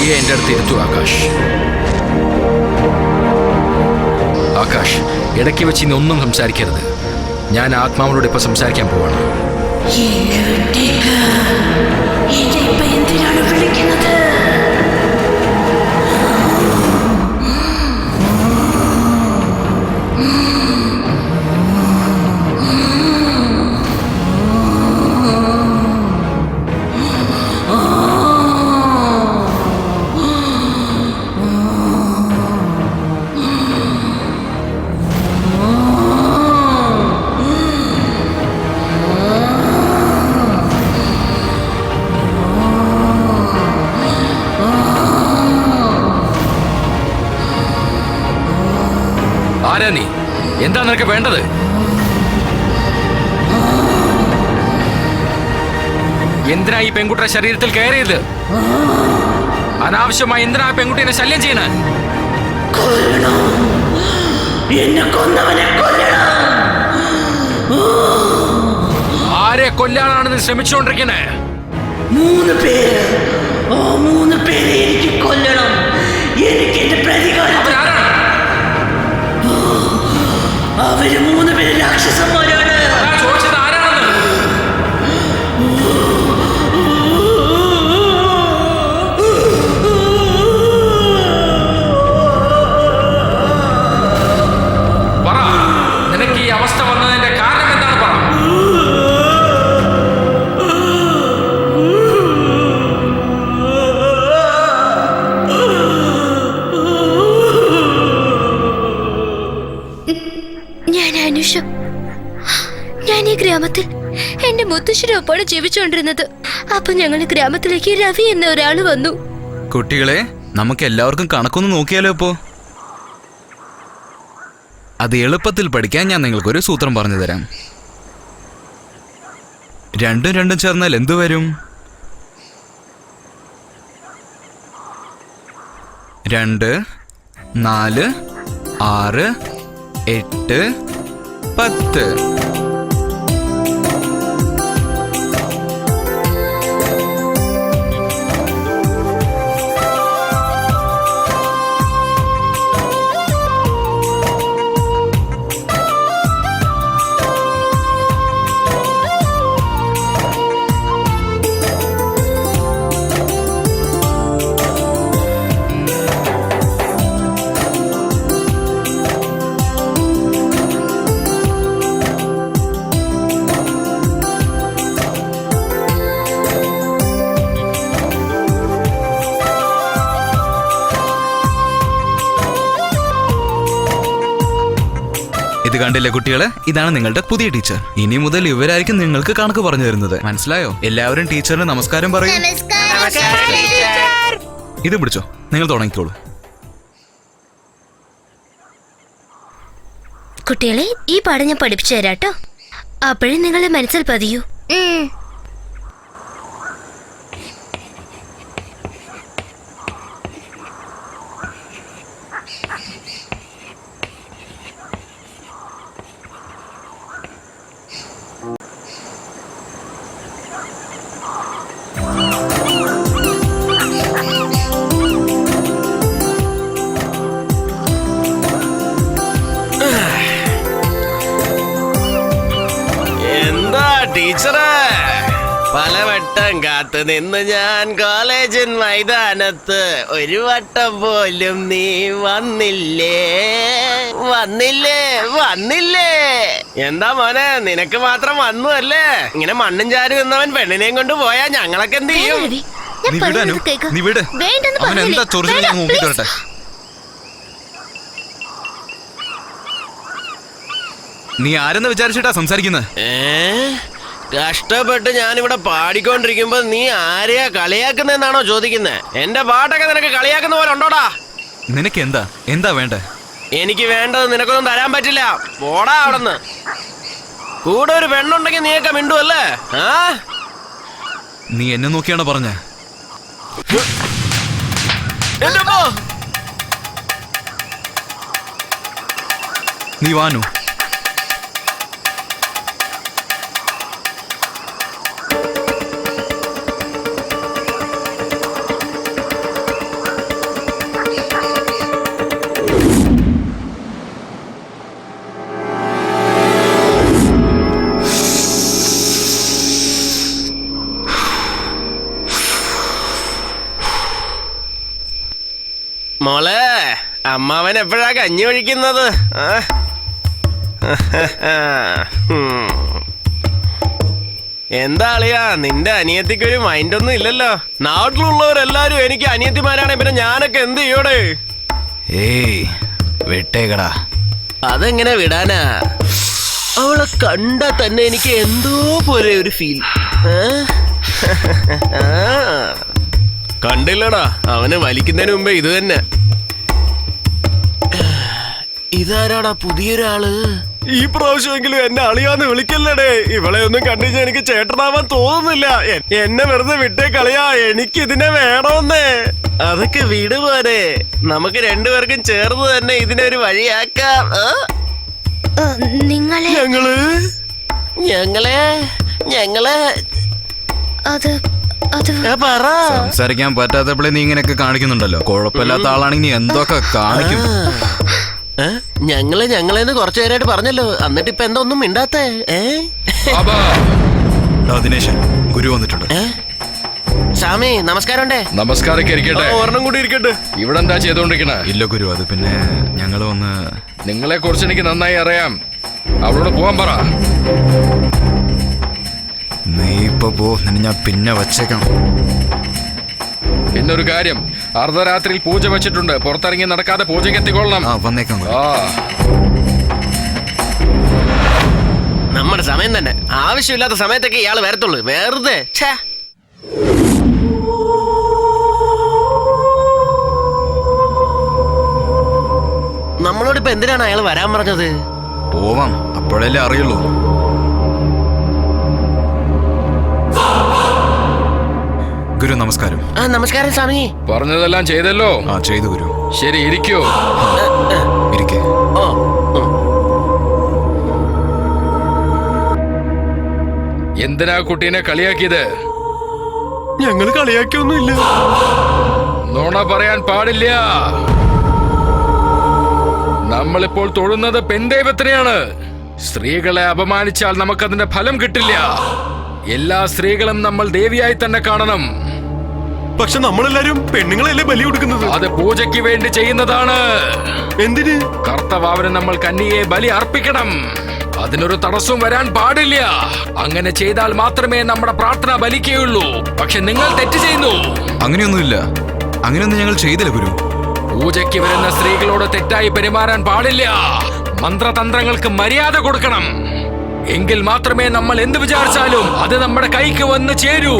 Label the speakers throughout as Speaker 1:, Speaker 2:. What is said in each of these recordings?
Speaker 1: പതിയെ എൻ്റെ അടുത്ത് ഇരുത്തു ആകാശ്. ആകാശ്, ഇടയ്ക്ക് വെച്ച് ഇനി ഒന്നും സംസാരിക്കരുത്. ഞാൻ ആത്മാവിനോട് ഇപ്പൊ സംസാരിക്കാൻ പോവാണ്.
Speaker 2: എന്തിനാണ് വിളിക്കുന്നത്?
Speaker 1: ആരാ നീ? എന്താ നിനക്ക് വേണ്ടത്? എന്തിനാ ഈ പെൺകുട്ടിയുടെ ശരീരത്തിൽ കയറിയത്? അനാവശ്യമായി എന്തിനാ ആ പെൺകുട്ടിയെ ശല്യം ചെയ്യണ? ആരെ കൊല്ലാനാണ് നീ ശ്രമിച്ചുകൊണ്ടിരിക്കണേ?
Speaker 2: 3 പേര്. ആ 3 പേരെ എനിക്ക് കൊല്ലണം. എനിക്ക് എന്റെ പ്രതികാരം. അവര് 3 പേര് രാക്ഷസന്മാരാണ്.
Speaker 1: ചോദിച്ചത് ആരാണെന്ന്? പറ, നിനക്ക് ഈ അവസ്ഥ വന്നതിന്റെ കാരണം എന്താണ്? പറ.
Speaker 3: ഞാൻ ഈ ഗ്രാമത്തിൽ എന്റെ മുത്തശ്ശിനൊപ്പാണ് ജീവിച്ചുകൊണ്ടിരുന്നത്. അപ്പൊ ഞങ്ങളുടെ ഗ്രാമത്തിലേക്ക് രവി എന്ന ഒരാള് വന്നു.
Speaker 4: കുട്ടികളെ, നമുക്ക് എല്ലാവർക്കും കണക്കൊന്ന് നോക്കിയാലോ ഇപ്പോ? അത് എളുപ്പത്തിൽ പഠിക്കാൻ ഞാൻ നിങ്ങൾക്കൊരു സൂത്രം പറഞ്ഞു തരാം. 2 2 ചേർന്നാൽ എന്തു വരും? 2 4 6 8 10. ഇത് കണ്ടില്ലേ കുട്ടികളെ, ഇതാണ് നിങ്ങളുടെ പുതിയ ടീച്ചർ. ഇനി മുതൽ ഇവരായിരിക്കും നിങ്ങൾക്ക് കണക്ക് പറഞ്ഞു തരുന്നത്. മനസ്സിലായോ? എല്ലാവരും ടീച്ചറിന് നമസ്കാരം പറയും. ഇത് പിടിച്ചോ, നിങ്ങൾ തുടങ്ങിക്കോളൂ.
Speaker 3: കുട്ടികളെ, ഈ പാഠം ഞാൻ പഠിപ്പിച്ചു തരാട്ടോ. അപ്പോഴും നിങ്ങളെ മനസ്സിൽ പതിയൂ.
Speaker 5: ടീച്ചറെ, പലവട്ടം കാത്തു നിന്ന് ഞാൻ കോളേജിൻ മൈതാനത്ത്. ഒരു വട്ടം പോലും നീ വന്നില്ലേ? എന്താ മോനെ, നിനക്ക് മാത്രം വന്നു അല്ലേ? ഇങ്ങനെ മണ്ണും ചാരും എന്നവൻ പെണ്ണിനെയും കൊണ്ട് പോയാ ഞങ്ങളൊക്കെ എന്ത് ചെയ്യും?
Speaker 4: നീ ആരെന്ന് വിചാരിച്ചിട്ടാ സംസാരിക്കുന്നത്?
Speaker 5: കഷ്ടപ്പെട്ട് ഞാനിവിടെ പാടിക്കൊണ്ടിരിക്കുമ്പോ നീ ആരെയാ കളിയാക്കുന്നെന്നാണോ ചോദിക്കുന്നത്? എന്റെ പാട്ടൊക്കെ നിനക്ക് കളിയാക്കുന്ന പോലെ ഉണ്ടോടാ?
Speaker 4: നിനക്ക് എന്താ വേണ്ടേ?
Speaker 5: എനിക്ക് വേണ്ടത് നിനക്കൊന്നും തരാൻ പറ്റില്ല. പോടാ അവിടെന്ന്. കൂടെ ഒരു പെണ്ണുണ്ടെങ്കിൽ നീയൊക്കെ മിണ്ടുവല്ലേ?
Speaker 4: നീ എന്നെ നോക്കിയാണോ പറഞ്ഞേ? നീ വാനു.
Speaker 5: മോളെ അമ്മാവൻ എപ്പോഴാ കഞ്ഞി ഒഴിക്കുന്നത്? എന്താ അളിയാ, നിന്റെ അനിയത്തിക്കൊരു മൈൻഡ് ഒന്നും ഇല്ലല്ലോ. നാട്ടിലുള്ളവരെല്ലാരും എനിക്ക് അനിയത്തിമാരാണെ പിന്നെ ഞാനൊക്കെ എന്ത് ചെയ്യോടെ?
Speaker 4: ഏയ് വിട്ടേക്കടാ.
Speaker 5: അതെങ്ങനെ വിടാനാ? അവളെ കണ്ടാ തന്നെ എനിക്ക് എന്തോ പോലെ ഒരു ഫീൽ. കണ്ടില്ലടാ, അവന് വലിക്കുന്നതിന് മുമ്പേ ഇത് തന്നെ. ഇതാരാടാ പുതിയൊരാള്? ഈ പ്രാവശ്യമെങ്കിലും എന്നെ അളിയാന്ന് വിളിക്കല്ലേടേ. ഇവളെ ഒന്നും കണ്ടിച്ച് എനിക്ക് ചേട്ടനാവാൻ തോന്നുന്നില്ല. എന്നെ വെറുതെ വിട്ടേ കളിയാ, എനിക്ക് ഇതിനെ വേണമെന്നേ. അതൊക്കെ വീട് പോരെ, നമുക്ക് രണ്ടുപേർക്കും ചേർന്ന് തന്നെ ഇതിനെ ഒരു വഴിയാക്കാം.
Speaker 3: നിങ്ങളെ
Speaker 5: ഞങ്ങളെ പറ.
Speaker 4: സംസാരിക്കാൻ പറ്റാത്തപ്പോഴേ നീ ഇങ്ങനെയൊക്കെ കാണിക്കുന്നുണ്ടല്ലോ. കുഴപ്പമില്ലാത്ത ആളാണെങ്കിൽ നീ എന്തൊക്കെ കാണിക്കും.
Speaker 5: ഞങ്ങളെന്ന് കുറച്ചു നേരമായിട്ട് പറഞ്ഞല്ലോ, എന്നിട്ട് ഇപ്പൊ എന്താ ഒന്നും മിണ്ടാത്തേ?
Speaker 4: ദിനേശൻ, ഗുരു വന്നിട്ടുണ്ട്.
Speaker 5: സ്വാമി നമസ്കാരമുണ്ടേ.
Speaker 1: നമസ്കാരം ഇരിക്കട്ടെ.
Speaker 5: ഒരെണ്ണം കൂടി ഇരിക്കട്ടെ.
Speaker 1: ഇവിടെ എന്താ ചെയ്തോണ്ടിരിക്കണ?
Speaker 4: ഇല്ല ഗുരു, അത് പിന്നെ ഞങ്ങള് വന്ന്
Speaker 1: നിങ്ങളെ കുറിച്ച് എനിക്ക് നന്നായി അറിയാം. അവളോട് പോവാൻ പറ.
Speaker 4: നീ ഇപ്പൊ പോ, നിന്നെ ഞാൻ പിന്നെ വച്ചേക്കാം.
Speaker 1: പിന്നൊരു കാര്യം, അർദ്ധരാത്രിയിൽ പൂജ വെച്ചിട്ടുണ്ട്. പുറത്തിറങ്ങി നടക്കാതെ പൂജയ്ക്ക് എത്തിക്കൊള്ളണം.
Speaker 4: വന്നേക്കാം.
Speaker 5: നമ്മുടെ സമയം തന്നെ. ആവശ്യമില്ലാത്ത സമയത്തൊക്കെ ഇയാള് വരത്തുള്ളൂ, വെറുതെ. നമ്മളോട് ഇപ്പൊ എന്തിനാണ് അയാൾ വരാൻ പറഞ്ഞത്?
Speaker 4: പോവാം, അപ്പോഴല്ലേ അറിയുള്ളൂ. ഗുരു നമസ്കാരം.
Speaker 5: നമസ്കാരം സ്വാമി.
Speaker 1: പറഞ്ഞതെല്ലാം ചെയ്തല്ലോ?
Speaker 4: ചെയ്തു ഗുരു.
Speaker 1: ശരി, ഇരിക്കൂ.
Speaker 4: ഇരിക്കേ.
Speaker 1: എന്തിനാ കുട്ടീനെ കളിയാക്കിയത്?
Speaker 5: ഞങ്ങള് കളിയാക്കിയൊന്നുമില്ല.
Speaker 1: നുണ പറയാൻ പാടില്ല. നമ്മളിപ്പോൾ തൊഴുന്നത് പെൺദൈവത്തിനെയാണ്. സ്ത്രീകളെ അപമാനിച്ചാൽ നമുക്കതിന്റെ ഫലം കിട്ടില്ല. എല്ലാ സ്ത്രീകളും നമ്മൾ ദേവിയായി തന്നെ കാണണം.
Speaker 5: പക്ഷെ നമ്മളെല്ലാരും പെണ്ണുങ്ങളെല്ലാം ബലി കൊടുക്കുന്നത്.
Speaker 1: അത് പൂജയ്ക്ക് വേണ്ടി ചെയ്യുന്നതാണ്.
Speaker 5: എന്തിന്?
Speaker 1: കർത്തവാവിന് നമ്മൾ കന്യയെ ബലി അർപ്പിക്കണം. അതിനൊരു തടസ്സവും വരാൻ പാടില്ല. അങ്ങനെ ചെയ്താൽ മാത്രമേ നമ്മുടെ പ്രാർത്ഥന ബലിക്കുകയുള്ളൂ. പക്ഷെ നിങ്ങൾ തെറ്റ് ചെയ്യുന്നു.
Speaker 4: അങ്ങനെയൊന്നുമില്ല, അങ്ങനെയൊന്നും ഞങ്ങൾ ചെയ്തില്ല ഗുരു.
Speaker 1: പൂജയ്ക്ക് വരുന്ന സ്ത്രീകളോട് തെറ്റായി പെരുമാറാൻ പാടില്ല. മന്ത്രതന്ത്രങ്ങൾക്ക് മര്യാദ കൊടുക്കണം. എങ്കിൽ മാത്രമേ നമ്മൾ എന്ത് വിചാരിച്ചാലും അത് നമ്മുടെ കൈക്ക് വന്ന് ചേരൂ.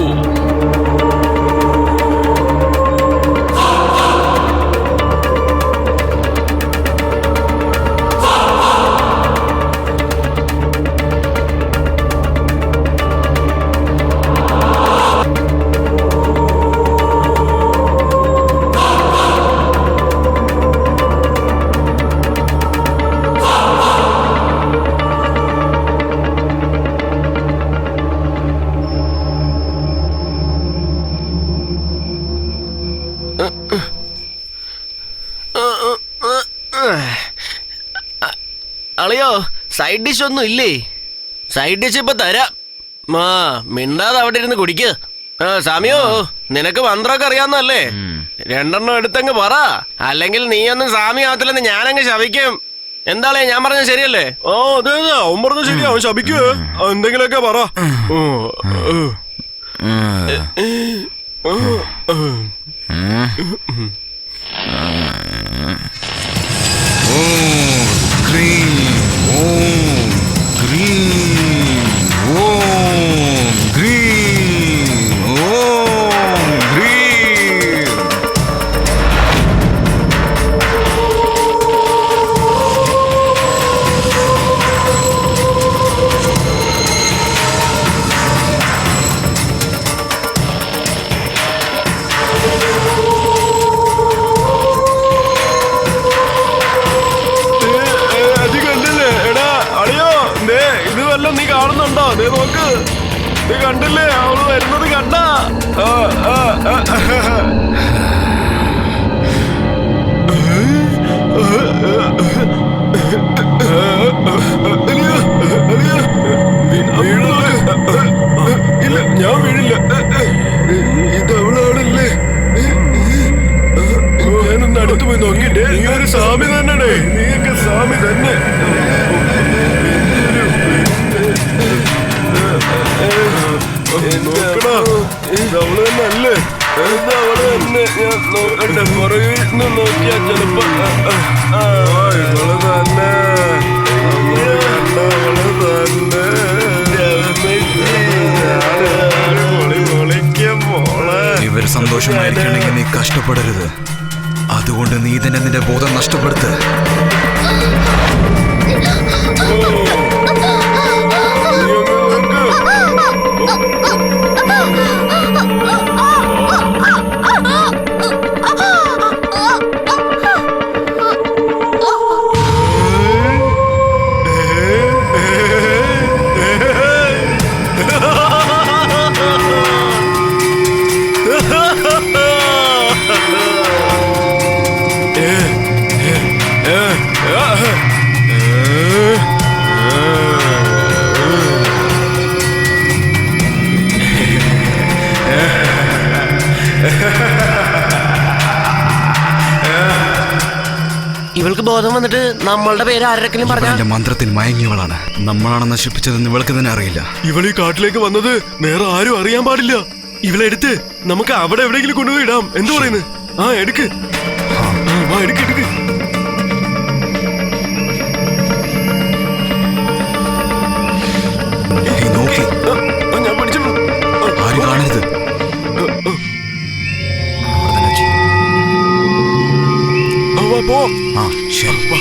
Speaker 5: അളിയോ, സൈഡ് ഡിഷ് ഒന്നും ഇല്ലേ? സൈഡ് ഡിഷ് ഇപ്പൊ തരാം. മിണ്ടാതെ അവിടെ ഇരുന്ന് കുടിക്ക്. സാമിയോ, നിനക്ക് മന്ത്രമൊക്കെ അറിയാവുന്നല്ലേ? രണ്ടെണ്ണം എടുത്തങ്ങ് പറ, അല്ലെങ്കിൽ നീയൊന്നും സാമി ആവത്തില്ലെന്ന് ഞാനങ്ങ് ശപിക്കും. എന്താളേ, ഞാൻ പറഞ്ഞത് ശരിയല്ലേ? അതെ, അവൻ പറഞ്ഞത് ശരി. അവൻ ശപിക്കൂ. എന്തെങ്കിലുമൊക്കെ പറ. നീ കാണുന്നുണ്ടോ? നീ നോക്ക്, നീ കണ്ടില്ലേ? അവള് വരുന്നത് കണ്ട? ഇല്ല, ഞാൻ വീഴില്ല. ഇതവളാണല്ലേ? ഞാനൊന്ന് അടുത്ത് പോയി
Speaker 6: സ്വാമി തന്നെ, നീയൊക്കെ സ്വാമി തന്നെ. നോക്കടാ, അവള് തന്നെ അല്ലേ? അവള് തന്നെ. ഞാൻ നോക്കട്ടെ, പുറകിൽ നിന്ന് നോക്കിയാ ചെലപ്പോ ഇവള് തന്നെ. അവള് തന്നെ.
Speaker 4: ഇവർ സന്തോഷമായിരിക്കണമെങ്കിൽ നീ കഷ്ടപ്പെടരുത്. അതുകൊണ്ട് നീ തന്നെ നിന്റെ ബോധം നഷ്ടപ്പെടുത്ത്.
Speaker 5: ഇവൾക്ക് ബോധം വന്നിട്ട് നമ്മളുടെ പേര് ആരെങ്കിലും പറഞ്ഞ
Speaker 4: എന്റെ മന്ത്രത്തിൽ മയങ്ങിയവളാണ്. നമ്മളാണ് നശിപ്പിച്ചതെന്ന് ഇവൾക്ക് തന്നെ അറിയില്ല.
Speaker 6: ഇവളീ കാട്ടിലേക്ക് വന്നത് വേറെ ആരും അറിയാൻ പാടില്ല. ഇവളെ എടുത്ത് നമുക്ക് അവിടെ എവിടെയെങ്കിലും കൊണ്ടുപോയി ഇടാം. എന്തു പറയുന്നു? ആ എടുക്ക്. വാ, എടുക്ക് എടുക്ക്.
Speaker 4: നോക്കി
Speaker 6: ഞാൻ പഠിച്ചോളൂ.
Speaker 4: ആരും കാണരുത്.
Speaker 6: പോ.
Speaker 4: ആ ശരി.
Speaker 6: വാ.